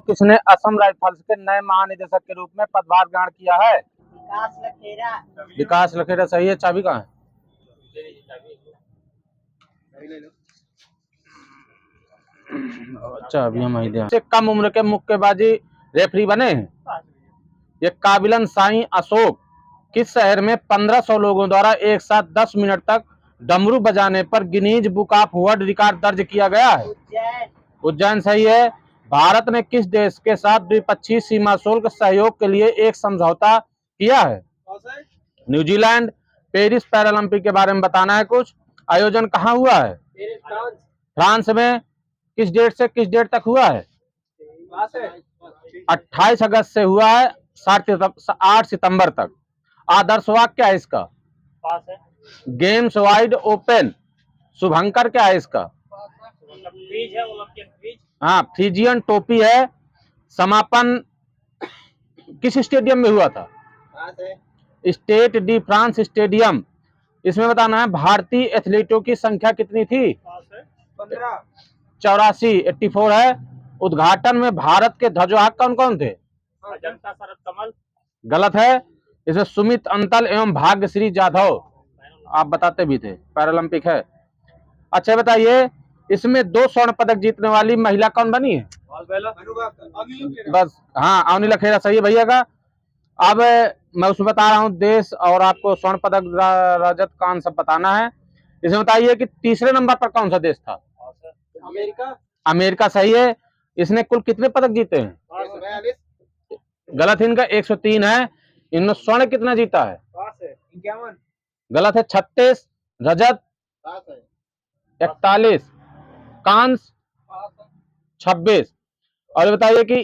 किसने असम राइफल्स के नए महानिदेशक के रूप में पदभार ग्रहण किया है? विकास लखेरा। विकास लखेरा सही है। चाबी कहाँ है? चाबी हम ही दे। कम उम्र के मुक्केबाजी रेफरी बने हैं। ये काबिलन साईं अशोक किस शहर में 1500 लोगों द्वारा एक साथ 10 मिनट तक डमरू बजाने पर Guinness book of world record दर्ज किया गया है? उज्जैन। उज्जैन सही है। भारत ने किस देश के साथ द्विपक्षीय सीमा शुल्क सहयोग के लिए एक समझौता किया है? न्यूजीलैंड। पेरिस पैरालंपिक के बारे में बताना है कुछ। आयोजन कहाँ हुआ है? फ्रांस में। किस डेट से किस डेट तक हुआ है? 28 अगस्त से हुआ है 8 सितंबर तक। आदर्श वाक्य क्या है इसका? Games wide open. शुभंकर क्या है इसका? हाँ, फ्रीजियन टोपी है। समापन किस स्टेडियम में हुआ था? State D France stadium. इसमें बताना है भारतीय एथलीटों की संख्या कितनी थी? 84, 84 है। उद्घाटन में भारत के ध्वजवाहक कौन कौन थे? अजंता शरद कमल। गलत है। इसमें सुमित अंतल एवं भाग्यश्री जाधव, आप बताते भी थे। पैरालंपिक है। अच्छा बताइए, इसमें 2 स्वर्ण पदक जीतने वाली महिला कौन बनी है? बस हाँ, अवनी लखेरा सही है भैया का। अब मैं उसमें बता रहा हूँ देश, और आपको स्वर्ण पदक रजत कांस्य सब बताना है। इसमें बताइए कि तीसरे नंबर पर कौन सा देश था? अमेरिका। अमेरिका सही है। इसने कुल कितने पदक जीते हैं? गलत है, इनका 103 है। इन्होंने स्वर्ण कितना जीता है? 51। गलत है, 36। रजत 41, कांस्य 26। और बताइए कि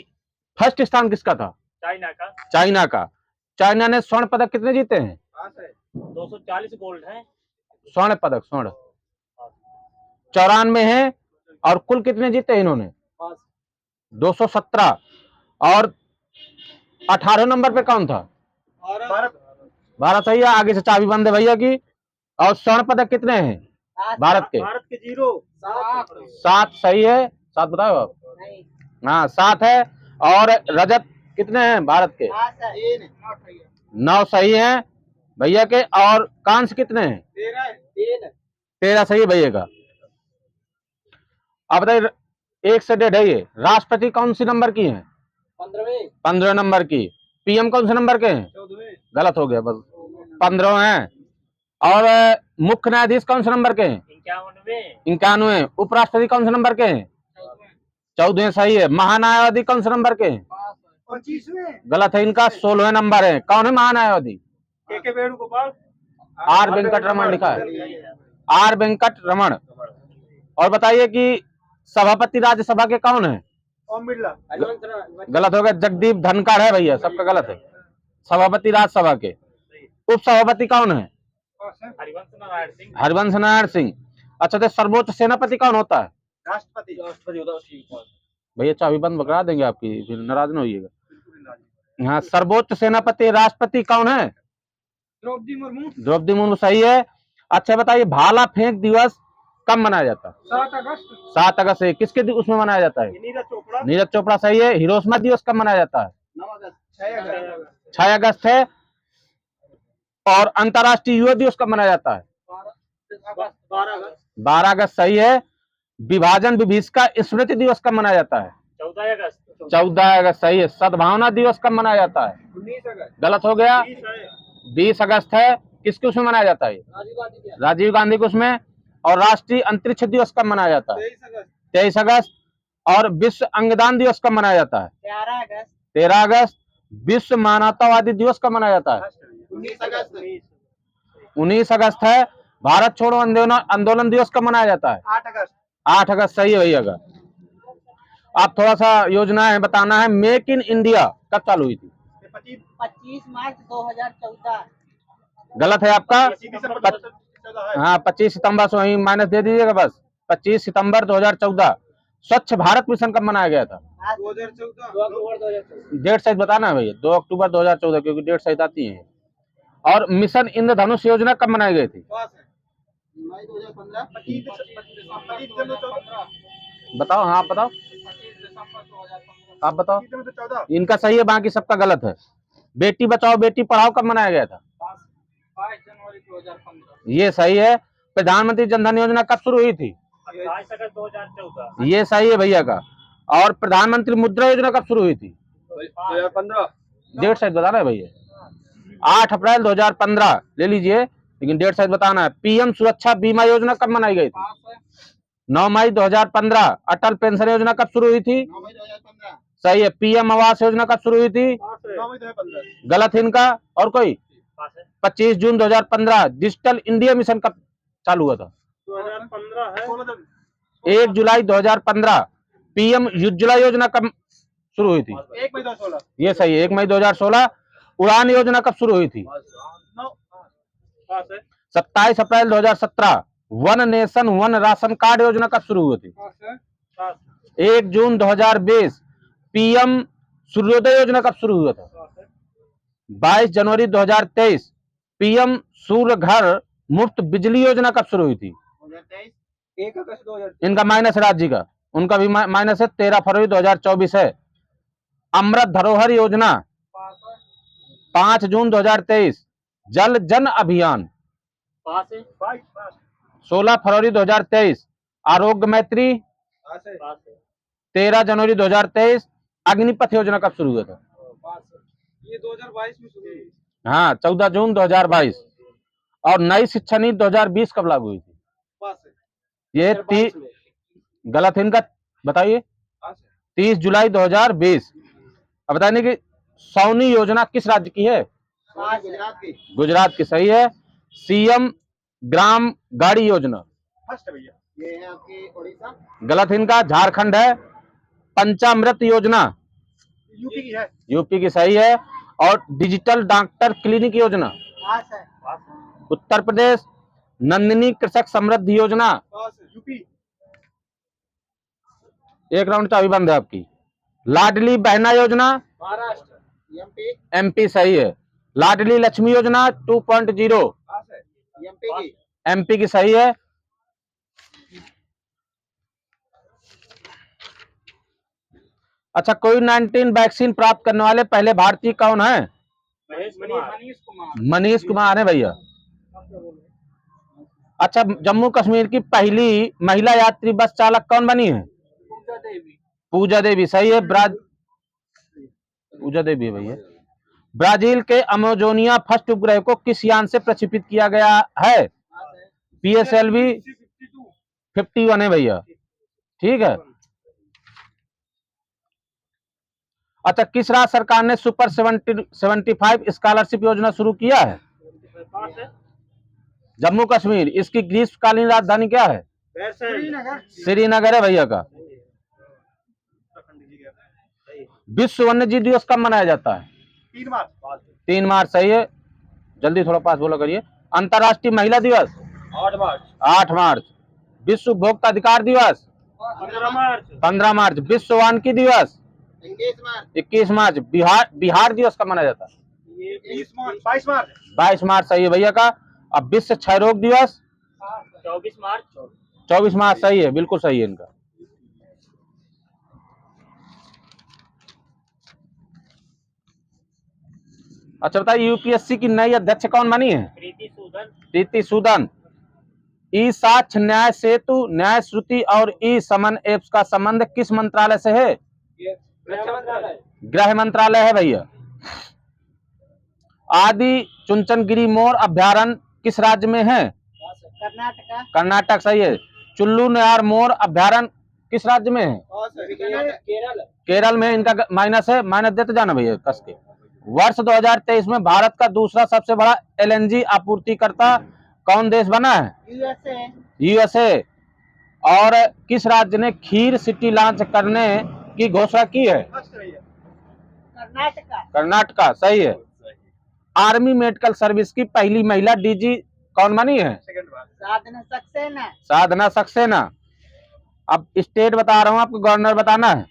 फर्स्ट स्थान किसका था? चाइना का। चाइना ने स्वर्ण पदक कितने जीते हैं? 240 गोल्ड है। स्वर्ण पदक 94 है। और कुल कितने जीते इन्होंने? 217। और 18 नंबर पे कौन था? भारत सही है। आगे से चाबी बंद है भैया की। और स्वर्ण पदक कितने हैं भारत के? 7 सही है। 7 बताओ आप। हाँ 7 है। और रजत कितने हैं भारत के? 9 सही है भैया के। और कांस्य कितने हैं? 13 सही है भैया का। अब बताइए, 1 से 1.5 है ये। राष्ट्रपति कौन सी नंबर की है? 15 नंबर की। पीएम कौन से नंबर के हैं? गलत हो गया, बस 15 हैं। और मुख्य न्यायाधीश कौन से नंबर के हैं? 91। उपराष्ट्रपति कौन से नंबर के हैं? 14 सही है। महान्यायवादी कौन से नंबर के हैं? 25वें। गलत है, इनका 16वें नंबर है। कौन है महान्यायवादी? वेणुगोपाल। आर वेंकट रमन लिखा है। आर वेंकट रमन। और बताइए कि सभापति राज्यसभा के कौन है? ओम बिरला। गलत हो गया, जगदीप धनखड़ है भैया, सबका गलत है। सभापति राज्यसभा के। उप सभापति कौन है? हरिवंश नारायण सिंह। अच्छा, तो सर्वोच्च सेनापति कौन होता है? राष्ट्रपति। भैया चाबी बंद पकड़ा देंगे आपकी, फिर नाराज न होइएगा। हाँ, सर्वोच्च सेनापति राष्ट्रपति कौन है? द्रौपदी मुर्मू। द्रौपदी मुर्मू सही है। अच्छा बताइए, भाला फेंक दिवस कब मनाया जाता है? 7 अगस्त। 7 अगस्त से किसके उसमें मनाया जाता है? नीरज चोपड़ा सही है। हिरोशिमा दिवस कब मनाया जाता है? 6 अगस्त है। और अंतर्राष्ट्रीय युवा दिवस कब मनाया जाता है? 12 अगस्त सही है। विभाजन विभीषिका स्मृति दिवस कब मनाया जाता है? 14 अगस्त सही है। सद्भावना दिवस कब मनाया जाता है? 19 अगस्त। गलत हो गया, 20 अगस्त है। किसके उसमें मनाया जाता है? राजीव गांधी के उसमें। और राष्ट्रीय अंतरिक्ष दिवस कब मनाया जाता है? 23 अगस्त। और विश्व अंगदान दिवस कब मनाया जाता है? 13 अगस्त। विश्व मानवतावादी दिवस कब मनाया जाता है? 19 अगस्त है। भारत छोड़ो आंदोलन दिवस कब मनाया जाता है? 8 अगस्त सही है भैया का। आप थोड़ा सा योजनाएं बताना है। मेक इन इंडिया कब चालू हुई थी? 25 मार्च 2014। गलत है आपका। हाँ, 25 सितंबर से वही माइनस दे दीजिएगा बस। 25 सितंबर 2014। स्वच्छ भारत मिशन कब मनाया गया था? 2014। डेट सहित बताना है भैया। 2 अक्टूबर 2014, क्योंकि डेट सहित आती है। और मिशन इंद्रधनुष योजना कब मनाई गई थी? मई 2015। 25 दिसंबर 2014। बताओ। हाँ बताओ। आप बताओ। 14 इनका सही है, बाकी सबका गलत है। बेटी बचाओ बेटी पढ़ाओ कब मनाया गया था? 22 जनवरी 2015। ये सही है। प्रधानमंत्री जन धन योजना कब शुरू हुई थी? 28 अगस्त 2014। ये सही है भैया का। और प्रधानमंत्री मुद्रा योजना कब शुरू हुई थी? 2015। डेट शायद बताना है भैया। 8 अप्रैल 2015 ले लीजिए, लेकिन डेट शायद बताना है। पीएम सुरक्षा बीमा योजना कब बनाई गई थी? 9 मई 2015। अटल पेंशन योजना कब शुरू हुई थी? 9 मई 2015। सही है। पीएम आवास योजना कब शुरू हुई थी? 9 मई 2015। गलत है इनका। और कोई? 25 जून 2015। डिजिटल इंडिया मिशन कब चालू हुआ था? 2015 है। 1 जुलाई 2015। पीएम उज्ज्वला योजना कब शुरू हुई थी? 1 मई 2016। ये सही है, 1 मई 2016। उड़ान योजना कब शुरू हुई थी? 27 अप्रैल 2017। One nation one ration card योजना कब शुरू हुई थी? 1 जून 2020। पीएम सूर्योदय योजना कब शुरू हुआ था? 22 जनवरी 2023। पीएम सूर्य घर मुफ्त बिजली योजना कब शुरू हुई थी? 2023। 1 अगस्त 2023। इनका माइनस है राज्य का, उनका भी माइनस है। 13 फरवरी 2024 है। अमृत धरोहर योजना 5 जून 2023। जल जन अभियान 16 फरवरी 2023। आरोग्य मैत्री 13 जनवरी 2023। अग्निपथ योजना कब शुरू हुआ था? ये 2022 में शुरू हुई। हाँ, 14 जून 2022। और नई शिक्षा नीति 2020 कब लागू हुई थी? ये गलत है इनका, बताइए। 30 जुलाई 2020। अब बताने की सौनी योजना किस राज्य की है? गुजरात की। गुजरात की, सही है। सीएम ग्राम गाड़ी योजना फर्स्ट है भैया। ये है आपकी ओडिशा। गलत है इनका, झारखंड है। पंचामृत योजना यूपी की है। यूपी की, सही है। और डिजिटल डॉक्टर क्लिनिक योजना पास है। उत्तर प्रदेश। नंदिनी कृषक समृद्धि योजना पास है। यूपी। एक राउंड चाबी बंद है आपकी। लाडली बहना योजना महाराष्ट्र। एमपी। एमपी, सही है। लाडली लक्ष्मी योजना 2.0 पास है। एमपी की। एमपी की, सही है। अच्छा, कोविड-19 वैक्सीन प्राप्त करने वाले पहले भारतीय कौन है? मनीष कुमार है भैया। अच्छा, जम्मू कश्मीर की पहली महिला यात्री बस चालक कौन बनी है? पूजा देवी, सही है। पूजा देवी है भैया। ब्राजील के अमेजोनिया फर्स्ट उपग्रह को किस यान से प्रक्षेपित किया गया है? PSLV 51 है भैया, ठीक है। अच्छा, किस राज्य सरकार ने सुपर 75 स्कॉलरशिप योजना शुरू किया है? जम्मू कश्मीर। इसकी ग्रीष्मकालीन राजधानी क्या है? श्रीनगर है भैया का। विश्व वन्य जीव दिवस कब मनाया जाता है? 3 मार्च। 3 मार्च, सही है। जल्दी थोड़ा पास बोला करिए। अंतर्राष्ट्रीय महिला दिवस 8 मार्च। 8 मार्च। विश्व उपभोक्ता अधिकार दिवस 15 मार्च। 15 मार्च। विश्व वानिकी दिवस 21 मार्च। 21 मार्च। बिहार दिवस कब मनाया जाता है? 20 मार्च। 22 मार्च। 22 मार्च, सही है भैया का। अब विश्व क्षय रोग दिवस 24 मार्च। 24 मार्च, सही है, बिल्कुल सही है इनका। अच्छा बताइए, यूपीएससी की नई अध्यक्ष कौन बनी है? प्रीति सूदन। ई साक्ष्य, न्याय सेतु, न्याय श्रुति और ई समन ऐप्स का संबंध किस मंत्रालय से है? गृह मंत्रालय है भैया। आदि चुनचनगिरी मोर अभ्यारण्य किस राज्य में है? कर्नाटक। कर्नाटक, सही है। चुल्लू नयार मोर अभ्यारण्य किस राज्य में है? केरल। केरल में। इनका माइनस है, माइनस देते जाना भैया कस के। वर्ष 2023 में भारत का दूसरा सबसे बड़ा LNG आपूर्तिकर्ता कौन देश बना है? यूएसए। और किस राज्य ने खीर सिटी लॉन्च करने की घोषणा की है? कर्नाटका, सही है। आर्मी मेडिकल सर्विस की पहली महिला DG कौन बनी है? साधना सक्सेना। अब स्टेट बता रहा हूँ आपको, गवर्नर बताना है।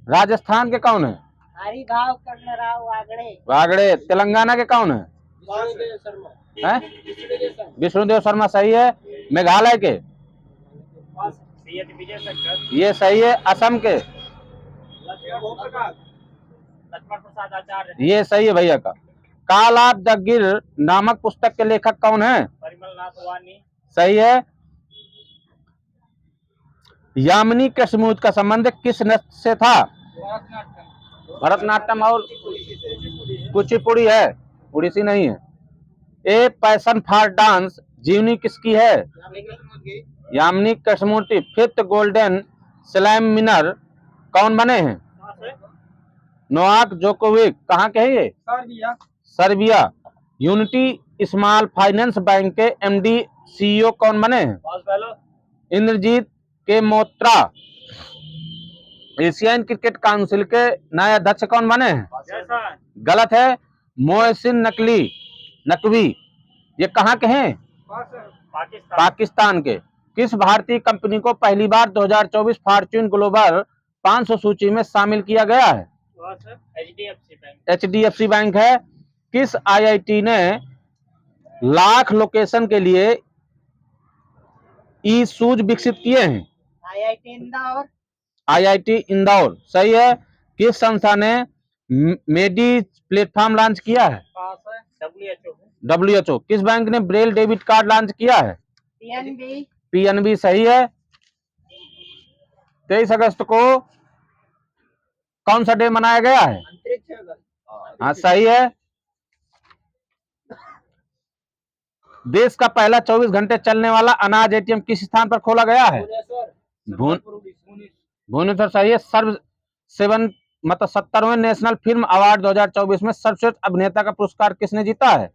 राजस्थान के कौन है? हरिभाव कर्णराव वागड़े। वागड़े। तेलंगाना के कौन है? विष्णुदेव शर्मा, सही है। मेघालय के? ये सही है। असम के? लक्ष्मण प्रसाद आचार्य, ये सही है भैया का। काल ऑफ द गिर नामक पुस्तक के लेखक कौन है? परिमल नाथ वानी, सही है। यामिनी कृष्णमूर्ति का संबंध किस नृत्य से था? भरतनाट्यम और कुचिपुड़ी है, उड़ीसी नहीं है। ए पैशन फॉर डांस जीवनी किसकी है? Yamini Krishnamurthy. Fifth golden slam winner कौन बने हैं? Novak Djokovic. कहाँ के हैं ये? Serbia. Unity small finance bank के एमडी सीईओ कौन बने हैं? इंद्रजीत के मोत्रा। एशियन क्रिकेट काउंसिल के नए अध्यक्ष कौन बने हैं? गलत है, मोहसिन नकवी। ये कहाँ के हैं? पाकिस्तान के। किस भारतीय कंपनी को पहली बार 2024 फॉर्च्यून ग्लोबल 500 सूची में शामिल किया गया है? HDFC बैंक है। किस IIT ने लाख लोकेशन के लिए ई शूज विकसित किए हैं? IIT इंदौर। सही है। किस संस्था ने मेडी प्लेटफॉर्म लॉन्च किया है? WHO। किस बैंक ने ब्रेल डेबिट कार्ड लॉन्च किया है? PNB। सही है। 23 अगस्त को कौन सा डे मनाया गया है? हाँ सही है। देश का पहला 24 घंटे चलने वाला अनाज ATM किस स्थान पर खोला गया है? भुवनेश्वर। सही है। 70वें नेशनल फिल्म अवार्ड 2024 में सर्वश्रेष्ठ अभिनेता का पुरस्कार किसने जीता है?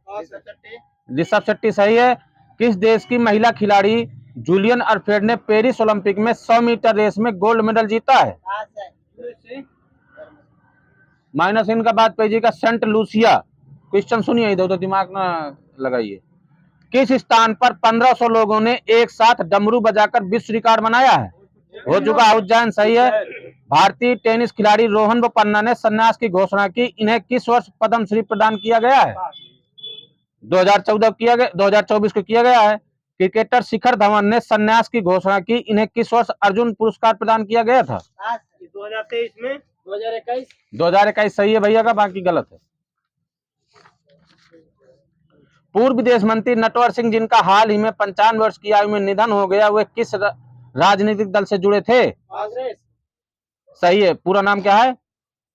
ऋषभ शेट्टी। सही है। किस देश की महिला खिलाड़ी जूलियन अल्फ्रेड ने पेरिस ओलंपिक में 100 मीटर रेस में गोल्ड मेडल जीता है? माइनस इनका बात पेजिएगा सेंट लूसिया। क्वेश्चन सुनिए, इधर उधर दिमाग ना लगाइए। किस स्थान पर 1500 लोगों ने एक साथ डमरू बजाकर विश्व रिकॉर्ड बनाया है? हो चुका उज्जैन। सही है। भारतीय टेनिस खिलाड़ी रोहन बोपन्ना ने संन्यास की घोषणा की। इन्हें किस वर्ष पद्मश्री प्रदान किया गया है? 2014 किया गया, 2024 को किया गया है। क्रिकेटर शिखर धवन ने संन्यास की घोषणा की। इन्हें किस वर्ष अर्जुन पुरस्कार प्रदान किया गया था? 2023 में। 2021 सही है भैया का, बाकी गलत है। पूर्व विदेश मंत्री नटवर सिंह जिनका हाल ही में 55 वर्ष की आयु में निधन हो गया, वे किस राजनीतिक दल से जुड़े थे? कांग्रेस। सही है। पूरा नाम क्या है?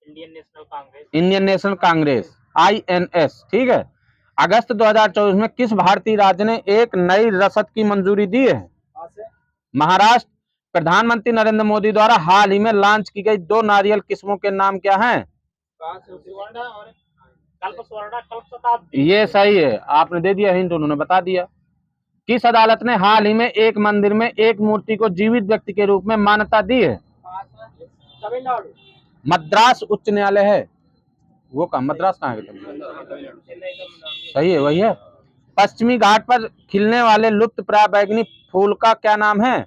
Indian national Congress, INS। ठीक है। अगस्त 2024 में किस भारतीय राज्य ने एक नई रसद की मंजूरी दी है? महाराष्ट्र। प्रधानमंत्री नरेंद्र मोदी द्वारा हाल ही में लॉन्च की गई 2 नारियल किस्मों के नाम क्या हैं? ये सही है, आपने दे दिया हिंट, उन्होंने बता दिया। किस अदालत ने हाल ही में एक मंदिर में एक मूर्ति को जीवित व्यक्ति के रूप में मान्यता दी है? तमिलनाडु। मद्रास उच्च न्यायालय है वो। कहाँ मद्रास कहाँ है? सही है, वही है। पश्चिमी घाट पर खिलने वाले लुप्त प्राय बैगनी फूल का क्या नाम है?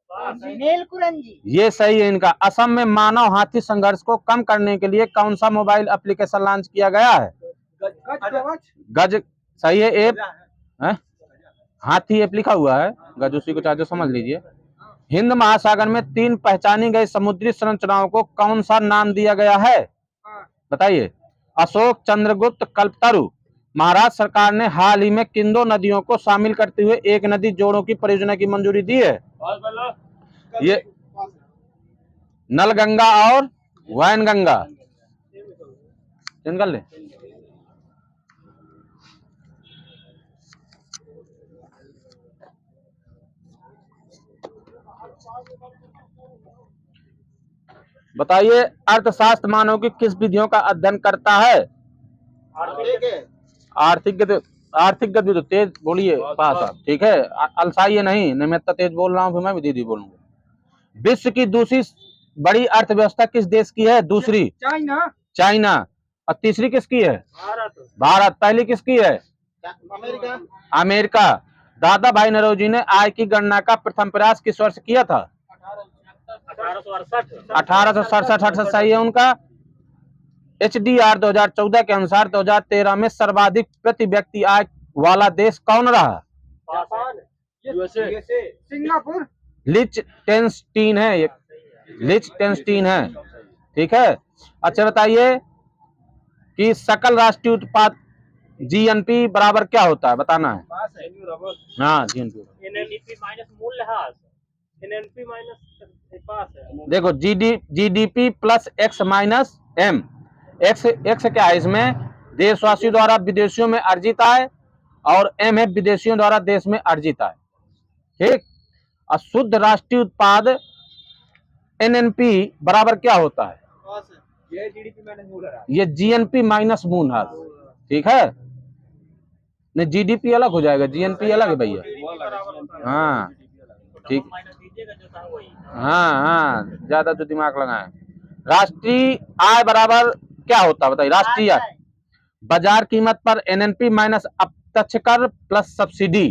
नीलकुरंजी। ये सही है इनका। असम में मानव हाथी संघर्ष को कम करने के लिए कौन सा मोबाइल एप्लीकेशन लॉन्च किया गया है? गज। सही है। ऐप हाथी ऐप लिखा हुआ है, गज उसी को चाहे समझ लीजिए। हिंद महासागर में 3 पहचानी गई समुद्री संरचनाओं को कौन सा नाम दिया गया है? बताइए। अशोक, चंद्रगुप्त, कल्पतरु। महाराष्ट्र सरकार ने हाल ही में किन 2 नदियों को शामिल करते हुए एक नदी जोड़ों की परियोजना की मंजूरी दी है? ये नलगंगा और वैनगंगा। निकल ले। बताइए, अर्थशास्त्र मानव की किस विधियों का अध्ययन करता है? आर्थिक गति। तो तेज बोलिए पास आप, ठीक है। अलसाइए नहीं मैं तो तेज बोल रहा हूँ, फिर मैं भी दीदी बोलूंगा। विश्व की दूसरी बड़ी अर्थव्यवस्था किस देश की है? दूसरी चाइना। और तीसरी किसकी है? भारत। पहली किसकी है? अमेरिका। दादा भाई नौरोजी ने आय की गणना का प्रथम प्रयास किस वर्ष किया था? 1867। सही है उनका। HDR 2014 के अनुसार 2013 में सर्वाधिक प्रति व्यक्ति आय वाला देश कौन रहा? सिंगापुर। लिचटेनस्टीन है, लिचटेनस्टीन है। ठीक है। अच्छा बताइए कि सकल राष्ट्रीय उत्पाद जीएनपी बराबर क्या होता है, बताना है। हाँ जीएनपी एनएनपी माइनस मूल्यह्रास, एनएनपी माइनस पास है। देखो GDP plus X minus M. X क्या है इसमें, देशवासियों द्वारा विदेशियों में अर्जित आय, और एम है विदेशियों द्वारा देश में अर्जित आय। ठीक। और शुद्ध राष्ट्रीय उत्पाद एनएनपी बराबर क्या होता है, ये जीडीपी माइनस मूल्यह्रास, ये जीएनपी माइनस मूल्यह्रास। ठीक है, नहीं जीडीपी अलग हो जाएगा, जीएनपी अलग है भैया। हाँ ठीक, माइनस दीजिएगा जो था वही। हाँ ज्यादा जो दिमाग लगाए। राष्ट्रीय आय बराबर क्या होता है बताइए, राष्ट्रीय आय बाजार कीमत पर एनएनपी माइनस अप्रत्यक्ष कर प्लस सब्सिडी।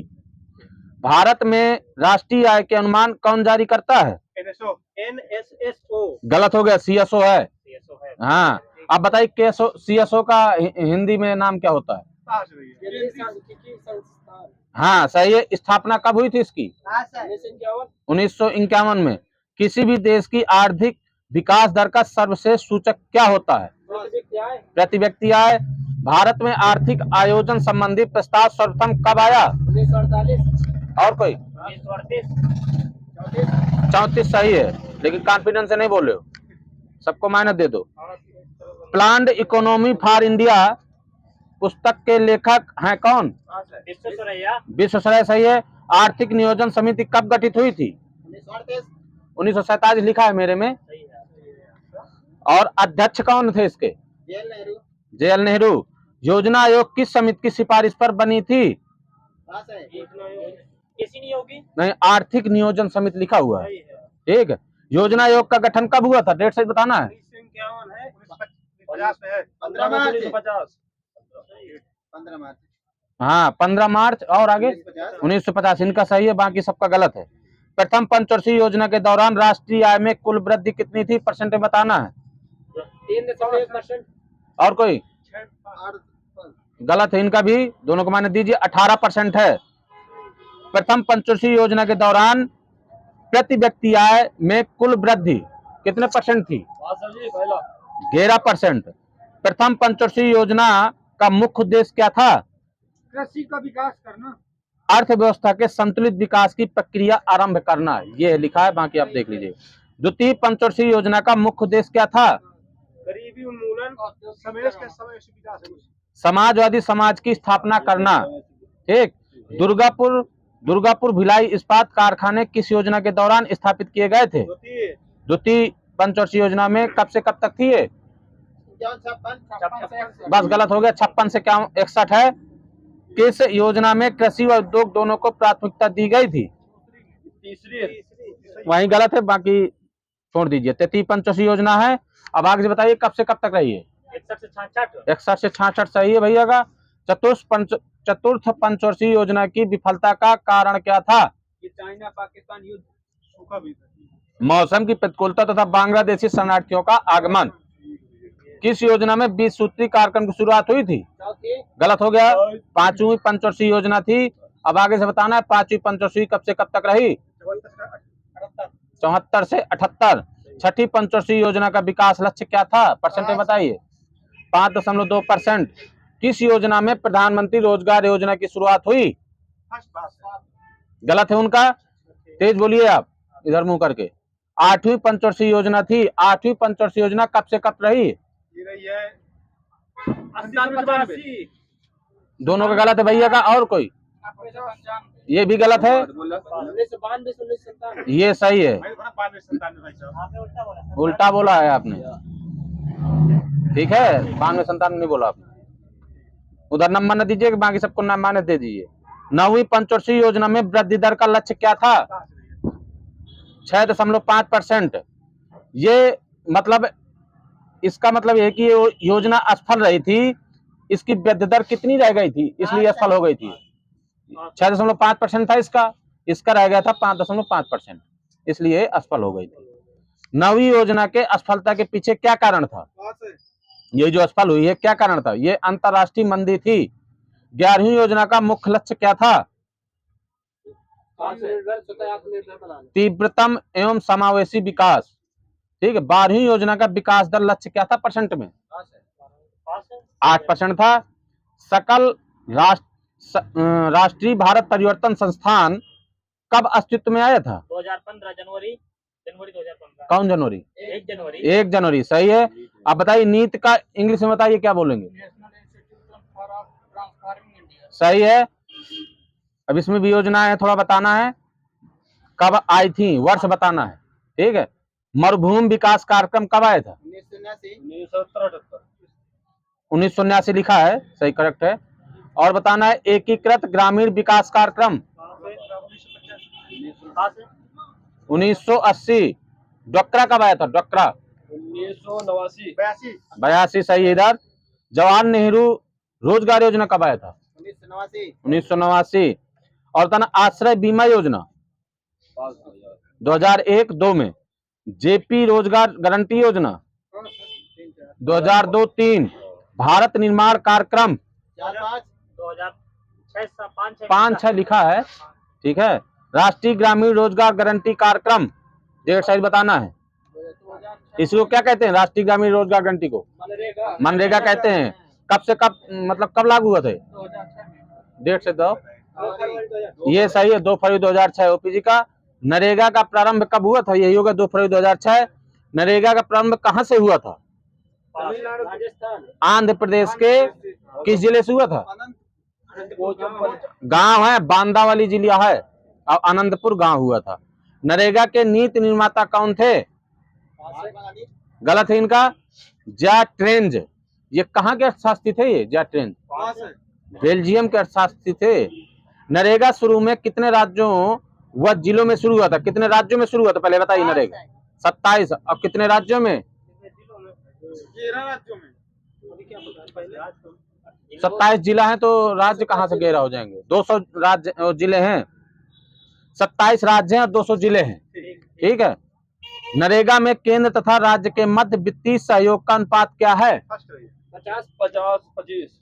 भारत में राष्ट्रीय आय के अनुमान कौन जारी करता है, एनएसएसओ। गलत हो गया, सीएसओ है। सीएसओ है। हाँ अब बताइए केएसओ सीएसओ का हिंदी में नाम क्या होता है। हाँ सही है। स्थापना कब हुई थी इसकी, 1951 में। किसी भी देश की आर्थिक विकास दर का सर्वश्रेष्ठ सूचक क्या होता है, प्रति व्यक्ति आय। भारत में आर्थिक आयोजन संबंधी प्रस्ताव सर्वप्रथम कब आया, 1948। और कोई 34 सही है, लेकिन कॉन्फिडेंस से नहीं बोले हो, सबको माइनस दे दो। प्लान्ड इकोनॉमी फॉर इंडिया पुस्तक के लेखक हैं कौन, विश्वेश्वरैया सही है। आर्थिक नियोजन समिति कब गठित हुई थी, 1947 लिखा है मेरे में। और अध्यक्ष कौन थे इसके, जेएल नेहरू। योजना आयोग किस समिति की सिफारिश पर बनी थी, किसी नहीं होगी, नहीं आर्थिक नियोजन समिति लिखा हुआ है। ठीक है। योजना आयोग का गठन कब हुआ था, डेट सही बताना है। 15 मार्च। हाँ 15 मार्च, और आगे 1950। इनका सही है, बाकी सबका गलत है। प्रथम पंचवर्षीय योजना के दौरान राष्ट्रीय आय में कुल वृद्धि कितनी थी, परसेंट में बताना है। 3.1%। और कोई गलत है, इनका भी दोनों को माने दीजिए, 18% है। प्रथम पंचवर्षीय योजना के दौरान प्रति व्यक्ति आय में कुल वृद्धि कितने परसेंट थी, 11%। प्रथम पंचवर्षीय योजना का मुख्य उद्देश्य क्या था, कृषि का विकास करना, अर्थव्यवस्था के संतुलित विकास की प्रक्रिया आरंभ करना, ये लिखा है, बाकी आप देख लीजिए। द्वितीय पंचवर्षीय योजना का मुख्य उद्देश्य क्या था, गरीबी उन्मूलन, समाजवादी समाज की स्थापना करना। ठीक। दुर्गापुर भिलाई इस्पात कारखाने किस योजना के दौरान स्थापित किए गए थे, द्वितीय पंचवर्षीय योजना में। कब से कब तक थी ये, बस गलत हो गया, 56 से क्या 61 है। किस योजना में कृषि व उद्योग दोनों को प्राथमिकता दी गई थी, वही गलत है, बाकी छोड़ दीजिए। तृतीय पंचवर्षीय योजना है। अब आगे बताइए कब से कब तक रही है, 61 से 66 सही है भैया का। चतुर्थ पंचवर्षीय योजना की विफलता का कारण क्या था, चाइना पाकिस्तान युद्ध, सूखा भी था, मौसम की प्रतिकूलता तथा बांग्लादेशी शरणार्थियों का आगमन। किस योजना में 20 सूत्री कार्यक्रम की शुरुआत हुई थी, गलत हो गया, 5वीं पंचवर्षीय योजना थी। अब आगे से बताना है 5वीं पंचवर्षीय कब से कब तक रही, 74 से 78। छठी पंचवर्षीय योजना का विकास लक्ष्य क्या था, परसेंट बताइए, 5.2%। किस योजना में प्रधानमंत्री रोजगार योजना की शुरुआत हुई, गलत है उनका, तेज बोलिए आप इधर मुंह करके। 8वीं पंचवर्षीय योजना थी। 8वीं पंचवर्षीय योजना कब से कब रही, दोनों का गलत है भैया का, और कोई, ये भी गलत है, ये सही है, उल्टा बोला है आपने। ठीक है, 92-97 नहीं बोला आपने, उधर नंबर न दीजिए, बाकी सबको नंबर दे दीजिए। 9वीं पंचवर्षीय योजना में वृद्धि दर का लक्ष्य क्या था, 6.5%। ये मतलब, इसका मतलब यह कि योजना असफल रही थी, इसकी वृद्धि दर कितनी रह गई थी, इसलिए असफल हो गई थी। 6.5% था इसका रह गया था 5.5%, इसलिए असफल हो गई थी। 9वीं योजना के असफलता के पीछे क्या कारण था, ये जो असफल हुई है क्या कारण था, ये अंतरराष्ट्रीय मंदी थी। 11वीं योजना का मुख्य लक्ष्य क्या था, तीव्रतम एवं समावेशी विकास। ठीक है। 12वीं योजना का विकास दर लक्ष्य क्या था परसेंट में? पास है 8% था। सकल राष्ट्रीय भारत परिवर्तन संस्थान कब अस्तित्व में आया था? 2015 जनवरी 2015। कौन जनवरी? 1 जनवरी 1 जनवरी, सही है। आप बताइए नीति का इंग्लिश में बताइए क्या बोलेंगे? सही है। अब इसमें भी योजना है, थोड़ा बताना है कब आई थी, वर्ष बताना है, ठीक है। मरुभूमि विकास कार्यक्रम कब आया था? 1979 लिखा है, सही, करेक्ट है। और बताना है एकीकृत ग्रामीण विकास कार्यक्रम पास है 1980। डोकरा कब आया था? डोकरा 82, सही है इधर। जवाहर नेहरू रोजगार योजना कब आया था? 1989। और बताना आश्रय बीमा योजना 2001-2 में। जेपी रोजगार गारंटी योजना 2002-3। भारत निर्माण कार्यक्रम 5-6 लिखा है, ठीक है। राष्ट्रीय ग्रामीण रोजगार गारंटी कार्यक्रम डेट साइड बताना है। इसको क्या कहते हैं? राष्ट्रीय ग्रामीण रोजगार गारंटी को मनरेगा कहते हैं। कब से कब, मतलब कब लागू हुआ थे? डेट से दो। ये सही है, 2 फरवरी 2006 ओपीजी का। नरेगा का प्रारंभ कब हुआ था? यही होगा 2 फरवरी 2006। नरेगा का प्रारंभ कहां से हुआ था? आंध्र प्रदेश के किस जिले से हुआ था? गांव है बांदा वाली जिला है, और आनंदपुर गांव हुआ था। नरेगा के नीति निर्माता कौन थे? गलत है इनका। जैट्रेंज। ये कहाँ के अर्थशास्त्री थे? ये जैट्रेंज बेल्जियम के अर्थशास्त्री थे। नरेगा शुरू में कितने राज्यों व जिलों में शुरू हुआ था? कितने राज्यों में शुरू हुआ था पहले बताइए? नरेगा 27। अब कितने राज्यों में? 27 जिला है, तो राज्य कहाँ से 11 हो जाएंगे? 200 राज्य जिले हैं, 27 राज्य हैं और 200 जिले हैं, ठीक है। नरेगा में केंद्र तथा राज्य के मध्य वित्तीय सहयोग का अनुपात क्या है? 50-50-25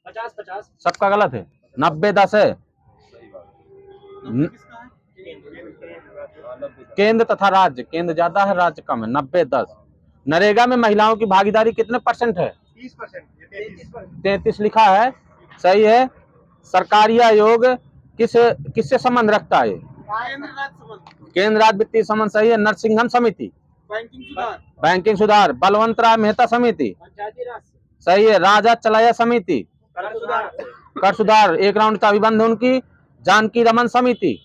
50-50 सबका गलत है। 90-10 है। केंद्र तथा राज्य, केंद्र ज्यादा है राज्य कम है, 90-10। नरेगा में महिलाओं की भागीदारी कितने परसेंट है? 33 लिखा है, सही है। सरकारी आयोग किससे संबंध रखता है? केंद्र राज्य वित्तीय संबंध, सही है। नरसिंघन समिति बैंकिंग सुधार। बलवंत राय मेहता समिति, सही है। राजा चलाया समिति कर सुधार, 1 राउंड का अभिबंध उनकी। जानकी रमन समिति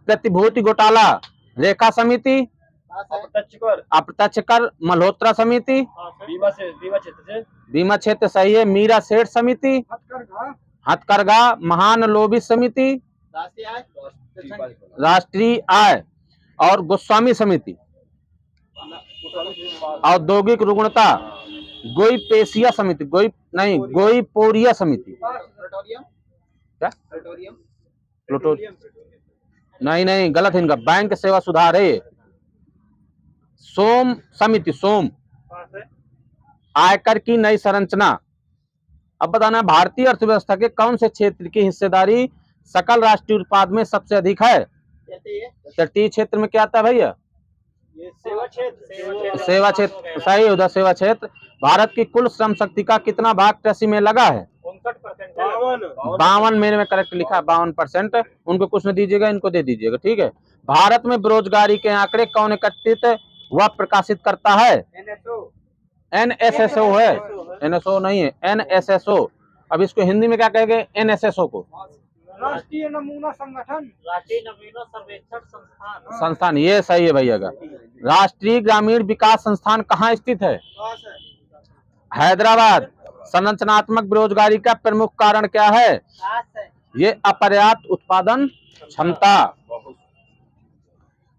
प्रतिभूति घोटाला रेखा समिति। अप्रत्यक्ष कर मल्होत्रा समिति। बीमा क्षेत्र, सही है। मीरा सेठ समिति। हथकरघा महान लोभी समिति। राष्ट्रीय आय और गोस्वामी समिति। औद्योगिक रुग्णता गोईपेसिया समिति, गोईपोरिया समिति। क्या? प्लूटोरियम नहीं, गलत है इनका। बैंक सेवा सुधार है। सोम समिति, सोम। आयकर की नई संरचना। अब बताना भारतीय अर्थव्यवस्था के कौन से क्षेत्र की हिस्सेदारी सकल राष्ट्रीय उत्पाद में सबसे अधिक है? तटीय क्षेत्र में क्या आता है भैया? सेवा क्षेत्र, सही। उधर सेवा क्षेत्र। भारत की कुल श्रम शक्ति का कितना भाग कृषि में लगा है? 52 मेरे में करेक्ट लिखा है, 52%। उनको कुछ नहीं दीजिएगा, इनको दे दीजिएगा, ठीक है। भारत में बेरोजगारी के आंकड़े कौन एकत्रित व प्रकाशित करता है? NSSO है, NSO नहीं है, NSSO। अब इसको हिंदी में क्या कहेंगे? NSSO को राष्ट्रीय नमूना संगठन, राष्ट्रीय नमूना सर्वेक्षण संस्थान, ये सही है भैया का। राष्ट्रीय ग्रामीण विकास संस्थान कहाँ स्थित है? हैदराबाद। संरचनात्मक बेरोजगारी का प्रमुख कारण क्या है? ये अपर्याप्त उत्पादन क्षमता।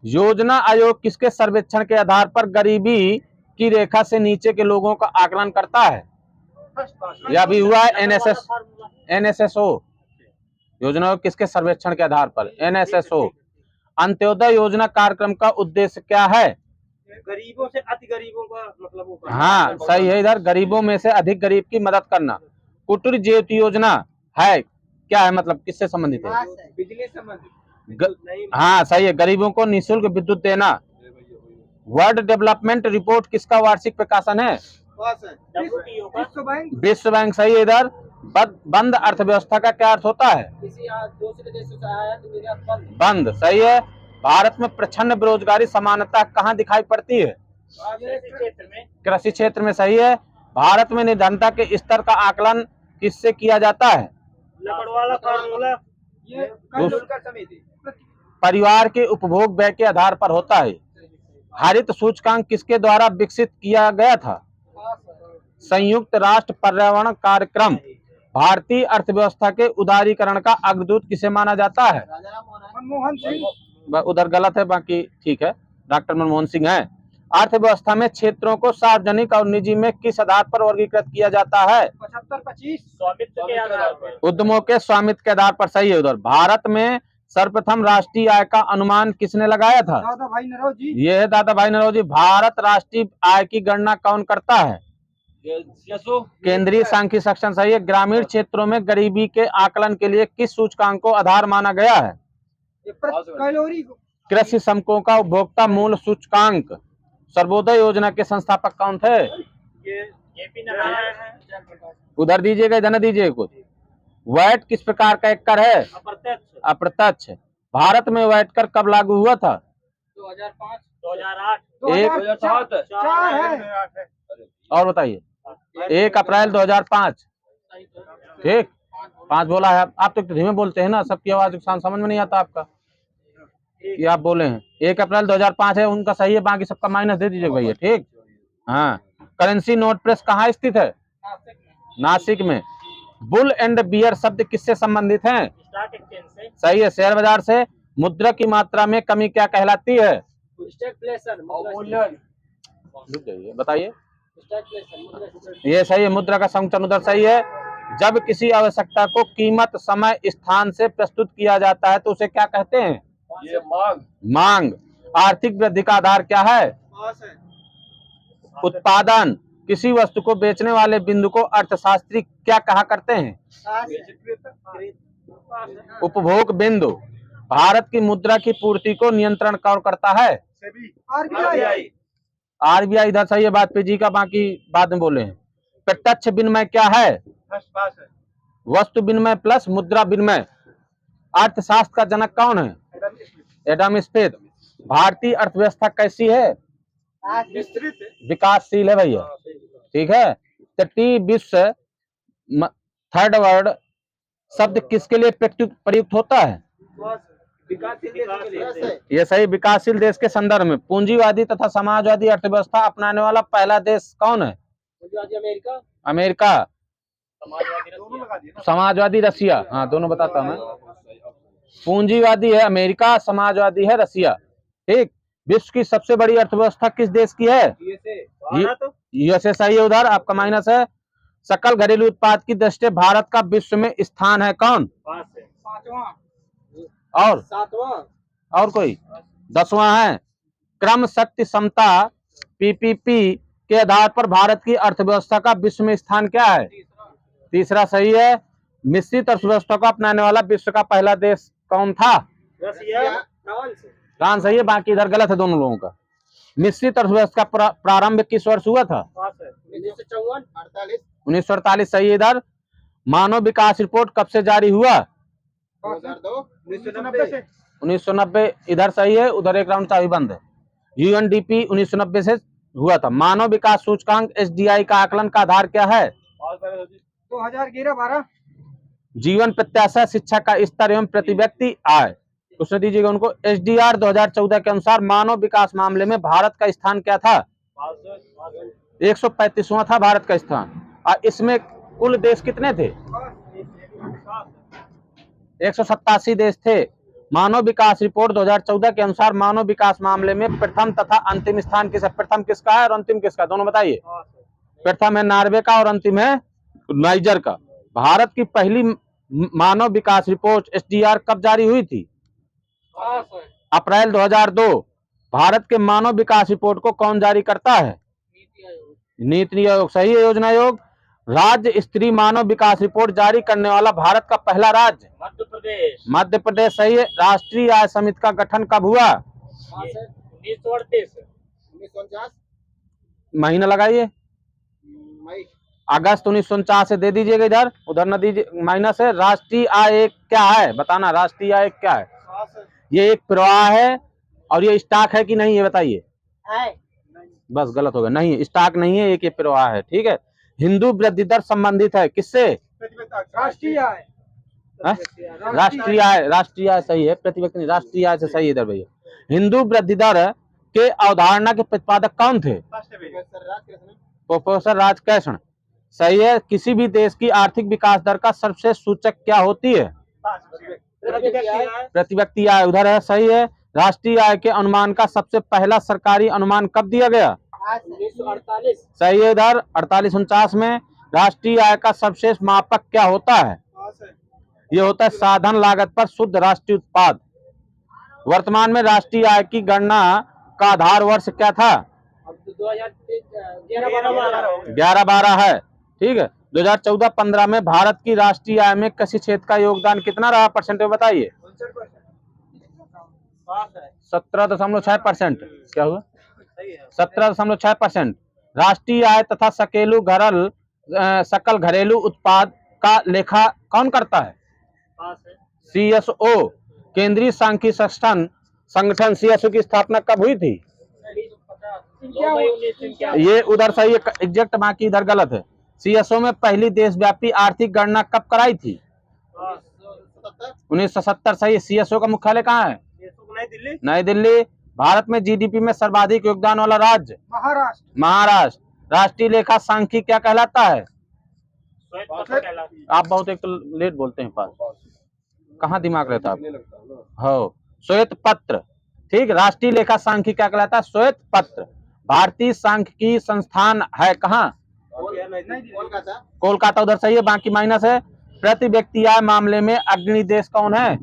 योजना आयोग किसके सर्वेक्षण के आधार पर गरीबी की रेखा से नीचे के लोगों का आकलन करता है? यह भी हुआ है NSSO। योजना किसके सर्वेक्षण के आधार पर? NSSO। अंत्योदय योजना कार्यक्रम का उद्देश्य क्या है? गरीबों से अति गरीबों का मतलब, हाँ सही है, इधर गरीबों में से अधिक गरीब की मदद करना। कुटीर ज्योति योजना है क्या है, मतलब किससे संबंधित है? बिजली संबंधित। नहीं हाँ सही है, गरीबों को निःशुल्क विद्युत देना। वर्ल्ड डेवलपमेंट रिपोर्ट किसका वार्षिक प्रकाशन है? WTO का विश्व बैंक सही है इधर। बंद अर्थव्यवस्था का क्या अर्थ होता है? किसी दूसरे देशों से आयात निर्यात बंद। बंद सही है। भारत में प्रचंड बेरोजगारी समानता कहाँ दिखाई पड़ती है? कृषि क्षेत्र में। कृषि क्षेत्र में सही है। भारत में निर्धनता के स्तर का आकलन किससे किया जाता है? लकड़ वाला फार्मूला ये समिति परिवार के उपभोग व्यय के आधार पर होता है। हरित सूचकांक किसके द्वारा विकसित किया गया था? संयुक्त राष्ट्र पर्यावरण कार्यक्रम। भारतीय अर्थव्यवस्था के उदारीकरण का अग्रदूत किसे माना जाता है? मनमोहन सिंह। उधर गलत है, बाकी ठीक है, डॉक्टर मनमोहन सिंह है। अर्थव्यवस्था में क्षेत्रों को सार्वजनिक और निजी में किस आधार पर वर्गीकृत किया जाता है? 75-25 स्वामित्व के आधार पर। उद्यमों के स्वामित्व के आधार पर सही है उधर। भारत में सर्वप्रथम राष्ट्रीय आय का अनुमान किसने लगाया था? दादा भाई नौरोजी। ये है दादा भाई नौरोजी। भारत राष्ट्रीय आय की गणना कौन करता है? केंद्रीय सांख्यिकी संस्थान सही है। ग्रामीण क्षेत्रों में गरीबी के आकलन के लिए किस सूचकांक को आधार माना गया है? कैलोरी। कृषि श्रमिकों का उपभोक्ता मूल्य सूचकांक। सर्वोदय योजना के संस्थापक कौन थे? जेपी नारायण। उधर दीजिएगा, इधर न दीजिए कुछ। वैट किस प्रकार का एक कर है? अप्रत्यक्ष। अप्रत्यक्ष। भारत में वैट कर कब लागू हुआ था? 2005 2008 2007 है। और बताइए। 1 अप्रैल 2005। ठीक, 5 बोला है। आप तो धीमे बोलते हैं ना, सबकी आवाज समझ में नहीं आता आपका कि आप बोले हैं। 1 अप्रैल 2005 है, उनका सही है, बाकी सबका माइनस दे दीजिए भैया। ठीक, हाँ। करेंसी नोट प्रेस कहाँ स्थित है? नासिक में। बुल एंड बियर शब्द किससे संबंधित हैं? स्टॉक एक्सचेंज से। सही है, शेयर बाजार से। मुद्रा की मात्रा में कमी क्या कहलाती है? बताइए। ये सही है, मुद्रा का संकुचन उधर सही है। जब किसी आवश्यकता को कीमत, समय, स्थान से प्रस्तुत किया जाता है तो उसे क्या कहते हैं? ये मांग। मांग। आर्थिक वृद्धि का आधार क्या है? उत्पादन। किसी वस्तु को बेचने वाले बिंदु को अर्थशास्त्री क्या कहा करते हैं? उपभोग बिंदु। भारत की मुद्रा की पूर्ति को नियंत्रण कौन करता है? आरबीआई इधर सही है, बात पे जी का, बाकी बाद में बोले हैं। प्रत्यक्ष विनिमय क्या है? वस्तु विनिमय प्लस मुद्रा विनिमय। अर्थशास्त्र का जनक कौन है? Adam Smith. भारतीय अर्थव्यवस्था कैसी है? विकासशील है भैया। ठीक है। तृतीय विश्व थर्ड वर्ल्ड शब्द किसके लिए प्रयुक्त होता है? ये सही, विकासशील देश के संदर्भ में। पूंजीवादी तथा समाजवादी अर्थव्यवस्था अपनाने वाला पहला देश कौन है? अमेरिका। अमेरिका। समाजवादी रसिया। हाँ, दोनों बताता हूं मैं। पूंजीवादी है अमेरिका, समाजवादी है रसिया। ठीक। विश्व की सबसे बड़ी अर्थव्यवस्था किस देश की है? यूएसए सही है उधर, आपका माइनस है। सकल घरेलू उत्पाद की दृष्टि भारत का विश्व में स्थान है कौन? और 7वां। और कोई 10वां है। क्रम शक्ति समता पीपीपी के आधार पर भारत की अर्थव्यवस्था का विश्व में स्थान क्या है? तीसरा सही है। मिश्रित अर्थव्यवस्था को अपनाने वाला विश्व का पहला देश कौन था? फ्रांस सही है, बाकी इधर गलत है दोनों लोगों का। मिश्रित अर्थव्यवस्था का प्रारंभ किस वर्ष हुआ था? 1948 सही है इधर। मानव विकास रिपोर्ट कब से जारी हुआ? 1990 इधर सही है, उधर एक राउंड चाबी बंद है। यूएनडीपी 1990 से हुआ था। मानव विकास सूचकांक एसडीआई का आकलन का आधार क्या है? 2011-12। जीवन प्रत्याशा, शिक्षा का स्तर एवं प्रति व्यक्ति आय। उसने दीजिएगा उनको। एसडीआर 2014 के अनुसार मानव विकास मामले में भारत का स्थान क्या था? 135वां था भारत का स्थान। और इसमें कुल देश कितने थे? 187 देश थे। मानव विकास रिपोर्ट 2014 के अनुसार मानव विकास मामले में प्रथम तथा अंतिम स्थान किसका? प्रथम किसका है और अंतिम किसका, दोनों बताइए। प्रथम है नॉर्वे का और अंतिम है नाइजर का। भारत की पहली मानव विकास रिपोर्ट एसडीआर कब जारी हुई थी? अप्रैल 2002। भारत के मानव विकास रिपोर्ट को कौन जारी करता है? नीति आयोग सही है। योजना आयोग। राज्य स्त्री मानव विकास रिपोर्ट जारी करने वाला भारत का पहला राज्य? मध्य प्रदेश। मध्य प्रदेश सही है। राष्ट्रीय आय समिति का गठन कब हुआ? 1938। महीना लगाइए। अगस्त 1949 से दे दीजिएगा, इधर उधर न दीजिए, माइनस है। राष्ट्रीय आय एक क्या है, बताना। राष्ट्रीय आय क्या है? ये एक प्रवाह है और ये स्टॉक है कि नहीं, ये बताइए। बस गलत हो गया, नहीं स्टॉक नहीं है, एक ये प्रवाह है। ठीक है। हिंदू वृद्धि दर संबंधित है किससे? राष्ट्रीय आय। राष्ट्रीय आय, राष्ट्रीय आय सही है, प्रति व्यक्ति नहीं, राष्ट्रीय आय से सही है इधर भैया। हिंदू वृद्धि दर के अवधारणा के प्रतिपादक कौन थे? प्रोफेसर राजकृष्ण सही है। किसी भी देश की आर्थिक विकास दर का सर्वश्रेष्ठ सूचक क्या होती है? प्रति व्यक्ति आय, उधर है, सही है। राष्ट्रीय आय के अनुमान का सबसे पहला सरकारी अनुमान कब दिया गया? 1948। सही है, इधर 48-49 में। राष्ट्रीय आय का सर्वश्रेष्ठ मापक क्या होता है? ये होता है साधन लागत पर शुद्ध राष्ट्रीय उत्पाद। वर्तमान में राष्ट्रीय आय की गणना का आधार वर्ष क्या था? 11-12 है। ठीक है। 2014-15 में भारत की राष्ट्रीय आय में कृषि क्षेत्र का योगदान कितना रहा, परसेंट में बताइए। 17.6%। क्या हुआ? 17.6%। राष्ट्रीय आय तथा सकल घरेलू उत्पाद का लेखा कौन करता है? CSO। केंद्रीय सांख्यिकी संगठन CSO की स्थापना कब हुई थी? ये उधर सही है एग्जैक्ट, बाकी इधर गलत है। CSO में पहली देशव्यापी आर्थिक गणना कब कराई थी? 1970 सही है। CSO का मुख्यालय कहाँ है? नई दिल्ली। भारत में GDP में सर्वाधिक योगदान वाला राज्य? महाराष्ट्र। राष्ट्रीय लेखा सांख्यिकी क्या कहलाता है? आप बहुत एक तो लेट बोलते हैं, पास कहाँ दिमाग रहता है आप? हो, श्वेत पत्र। ठीक। राष्ट्रीय लेखा सांख्यिकी क्या कहलाता है? श्वेत पत्र। भारतीय सांख्यिकी संस्थान है कहाँ? कोलकाता, उधर सही है, बाकी माइनस है। प्रति व्यक्ति आय मामले में अग्रणी देश कौन है?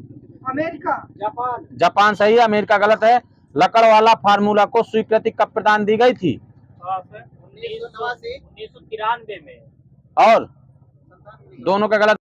अमेरिका। जापान। जापान सही है, अमेरिका गलत है। लकड़ वाला फार्मूला को स्वीकृति कब प्रदान दी गई थी? 1993 में। और दोनों का गलत।